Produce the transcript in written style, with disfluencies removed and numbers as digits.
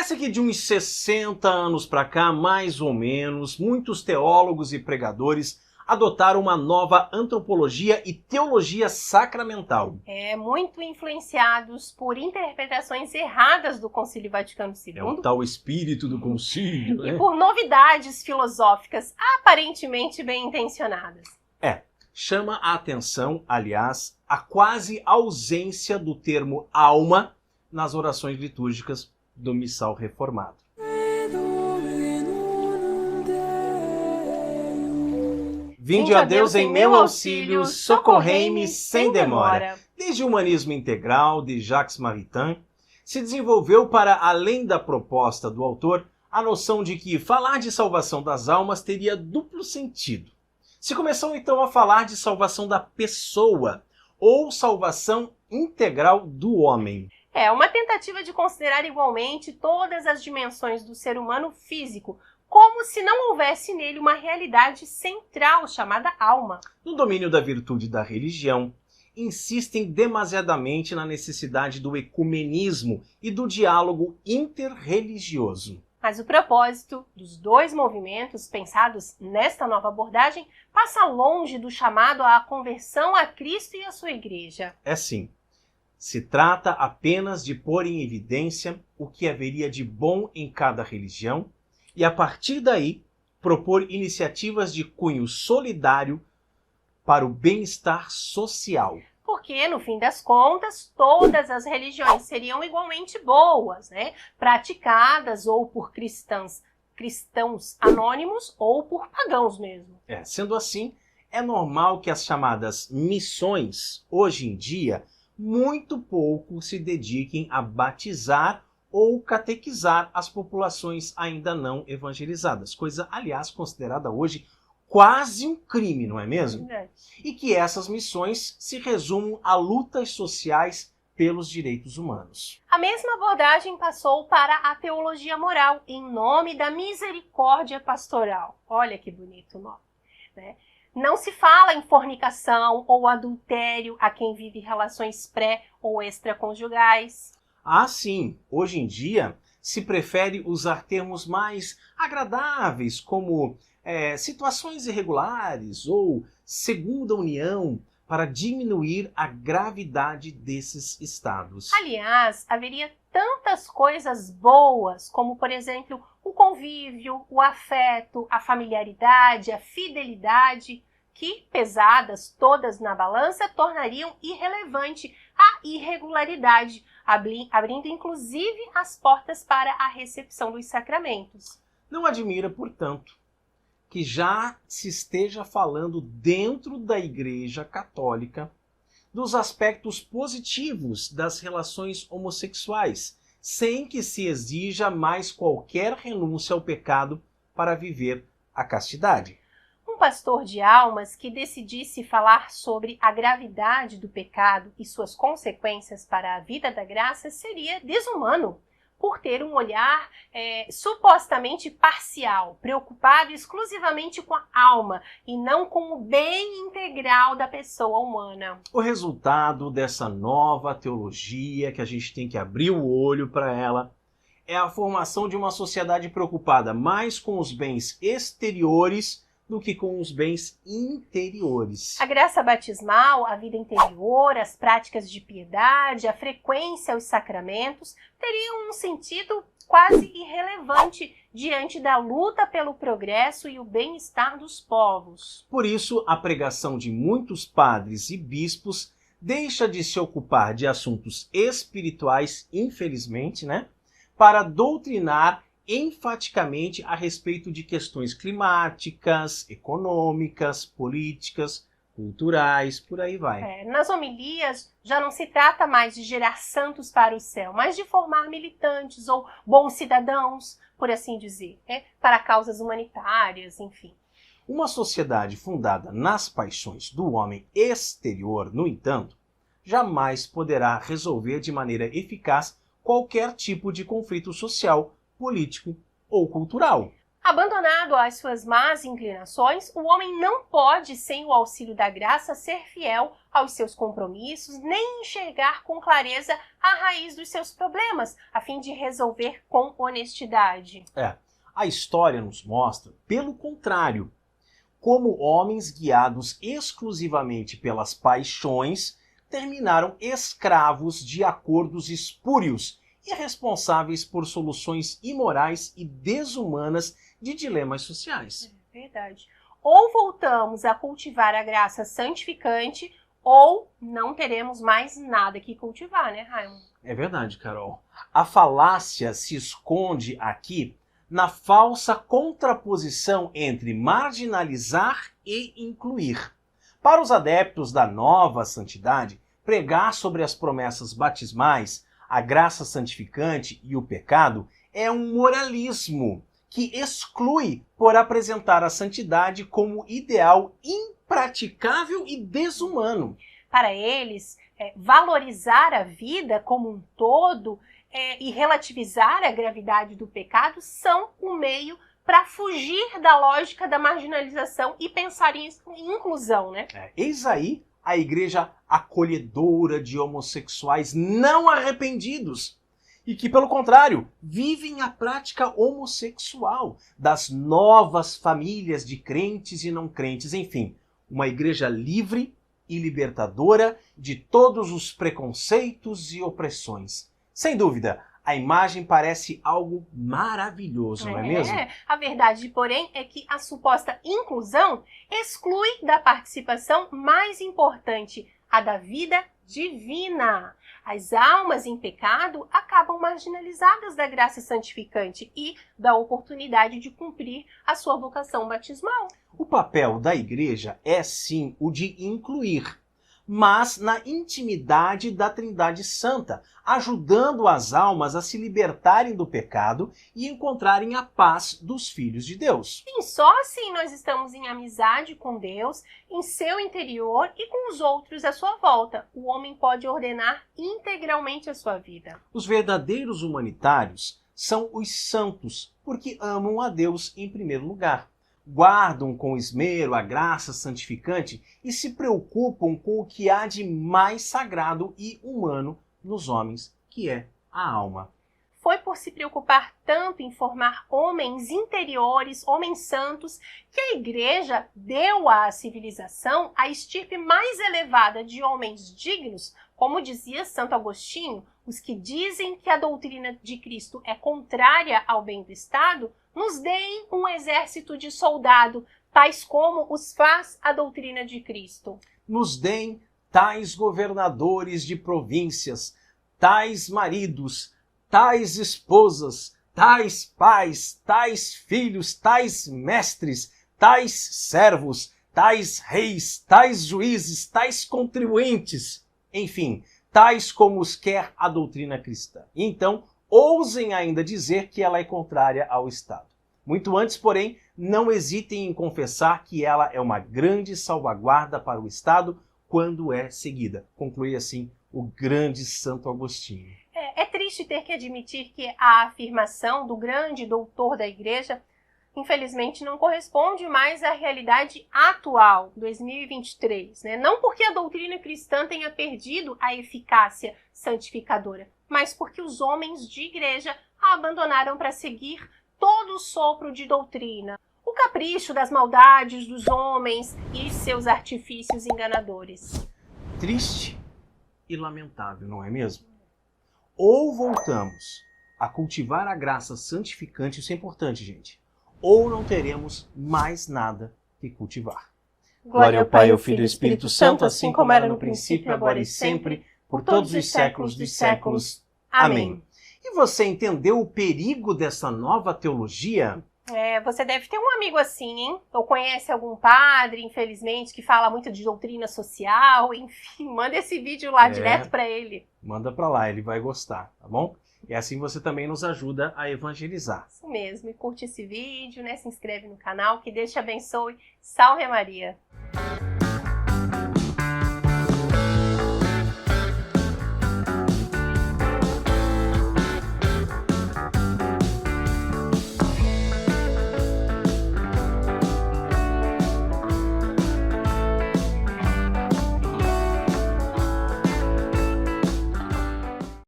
Parece que de uns 60 anos para cá, mais ou menos, muitos teólogos e pregadores adotaram uma nova antropologia e teologia sacramental. Muito influenciados por interpretações erradas do Concílio Vaticano II. É o tal espírito do concílio, né? E por novidades filosóficas aparentemente bem intencionadas. Chama a atenção, aliás, a quase ausência do termo alma nas orações litúrgicas do missal reformado. Vinde a Deus em meu auxílio, socorrei-me sem demora. Desde o humanismo integral de Jacques Maritain, se desenvolveu para além da proposta do autor a noção de que falar de salvação das almas teria duplo sentido. Se começou então a falar de salvação da pessoa ou salvação integral do homem. Uma tentativa de considerar igualmente todas as dimensões do ser humano físico, como se não houvesse nele uma realidade central chamada alma. No domínio da virtude da religião, insistem demasiadamente na necessidade do ecumenismo e do diálogo interreligioso. Mas o propósito dos dois movimentos pensados nesta nova abordagem passa longe do chamado à conversão a Cristo e a sua Igreja. Sim. Se trata apenas de pôr em evidência o que haveria de bom em cada religião e, a partir daí, propor iniciativas de cunho solidário para o bem-estar social. Porque, no fim das contas, todas as religiões seriam igualmente boas, praticadas ou por cristãos anônimos ou por pagãos mesmo. Sendo assim, é normal que as chamadas missões, hoje em dia, muito pouco se dediquem a batizar ou catequizar as populações ainda não evangelizadas, coisa, aliás, considerada hoje quase um crime, não é mesmo? E que essas missões se resumam a lutas sociais pelos direitos humanos. A mesma abordagem passou para a teologia moral, em nome da misericórdia pastoral. Olha que bonito o nome, né? Não se fala em fornicação ou adultério a quem vive relações pré- ou extraconjugais. Sim, hoje em dia se prefere usar termos mais agradáveis, como situações irregulares ou segunda união, para diminuir a gravidade desses estados. Aliás, haveria tantas coisas boas, como, por exemplo, o convívio, o afeto, a familiaridade, a fidelidade, que, pesadas todas na balança, tornariam irrelevante a irregularidade, abrindo inclusive as portas para a recepção dos sacramentos. Não admira, portanto, que já se esteja falando dentro da Igreja Católica dos aspectos positivos das relações homossexuais, sem que se exija mais qualquer renúncia ao pecado para viver a castidade. Um pastor de almas que decidisse falar sobre a gravidade do pecado e suas consequências para a vida da graça seria desumano, por ter um olhar supostamente parcial, preocupado exclusivamente com a alma e não com o bem integral da pessoa humana. O resultado dessa nova teologia, que a gente tem que abrir o olho para ela, é a formação de uma sociedade preocupada mais com os bens exteriores do que com os bens interiores. A graça batismal, a vida interior, as práticas de piedade, a frequência aos sacramentos teriam um sentido quase irrelevante diante da luta pelo progresso e o bem-estar dos povos. Por isso, a pregação de muitos padres e bispos deixa de se ocupar de assuntos espirituais, infelizmente, para doutrinar enfaticamente a respeito de questões climáticas, econômicas, políticas, culturais, por aí vai. Nas homilias já não se trata mais de gerar santos para o céu, mas de formar militantes ou bons cidadãos, por assim dizer, para causas humanitárias, enfim. Uma sociedade fundada nas paixões do homem exterior, no entanto, jamais poderá resolver de maneira eficaz qualquer tipo de conflito social, político ou cultural. Abandonado às suas más inclinações, o homem não pode, sem o auxílio da graça, ser fiel aos seus compromissos, nem enxergar com clareza a raiz dos seus problemas, a fim de resolver com honestidade. A história nos mostra, pelo contrário, como homens guiados exclusivamente pelas paixões terminaram escravos de acordos espúrios e responsáveis por soluções imorais e desumanas de dilemas sociais. É verdade. Ou voltamos a cultivar a graça santificante, ou não teremos mais nada que cultivar, né, Raimundo? É verdade, Carol. A falácia se esconde aqui na falsa contraposição entre marginalizar e incluir. Para os adeptos da nova santidade, pregar sobre as promessas batismais, a graça santificante e o pecado é um moralismo que exclui por apresentar a santidade como ideal impraticável e desumano. Para eles, valorizar a vida como um todo e relativizar a gravidade do pecado são um meio para fugir da lógica da marginalização e pensar em inclusão, né? Eis aí a igreja acolhedora de homossexuais não arrependidos e que, pelo contrário, vivem a prática homossexual das novas famílias de crentes e não crentes. Enfim, uma igreja livre e libertadora de todos os preconceitos e opressões. Sem dúvida, a imagem parece algo maravilhoso, não é mesmo? A verdade, porém, é que a suposta inclusão exclui da participação mais importante, a da vida divina. As almas em pecado acabam marginalizadas da graça santificante e da oportunidade de cumprir a sua vocação batismal. O papel da igreja é sim o de incluir, mas na intimidade da Trindade Santa, ajudando as almas a se libertarem do pecado e encontrarem a paz dos filhos de Deus. Sim, só assim nós estamos em amizade com Deus, em seu interior e com os outros à sua volta. O homem pode ordenar integralmente a sua vida. Os verdadeiros humanitários são os santos, porque amam a Deus em primeiro lugar. Guardam com esmero a graça santificante e se preocupam com o que há de mais sagrado e humano nos homens, que é a alma. Foi por se preocupar tanto em formar homens interiores, homens santos, que a igreja deu à civilização a estirpe mais elevada de homens dignos, como dizia Santo Agostinho, os que dizem que a doutrina de Cristo é contrária ao bem do Estado, nos deem um exército de soldado, tais como os faz a doutrina de Cristo. Nos deem tais governadores de províncias, tais maridos, tais esposas, tais pais, tais filhos, tais mestres, tais servos, tais reis, tais juízes, tais contribuintes, enfim, tais como os quer a doutrina cristã. Então, ousem ainda dizer que ela é contrária ao Estado. Muito antes, porém, não hesitem em confessar que ela é uma grande salvaguarda para o Estado quando é seguida. Conclui assim o grande Santo Agostinho. É triste ter que admitir que a afirmação do grande doutor da Igreja, infelizmente, não corresponde mais à realidade atual, 2023. Né? Não porque a doutrina cristã tenha perdido a eficácia santificadora, mas porque os homens de igreja a abandonaram para seguir todo o sopro de doutrina, o capricho das maldades dos homens e seus artifícios enganadores. Triste e lamentável, não é mesmo? Ou voltamos a cultivar a graça santificante, isso é importante, gente, ou não teremos mais nada que cultivar. Glória ao Pai, ao Filho e ao Espírito Santo, assim como era no princípio, agora e sempre, por todos os séculos dos séculos. Amém. E você entendeu o perigo dessa nova teologia? Você deve ter um amigo assim, hein? Ou conhece algum padre, infelizmente, que fala muito de doutrina social. Enfim, manda esse vídeo lá direto para ele. Manda para lá, ele vai gostar, tá bom? E assim você também nos ajuda a evangelizar. Isso mesmo. E curte esse vídeo, né? Se inscreve no canal. Que Deus te abençoe. Salve Maria!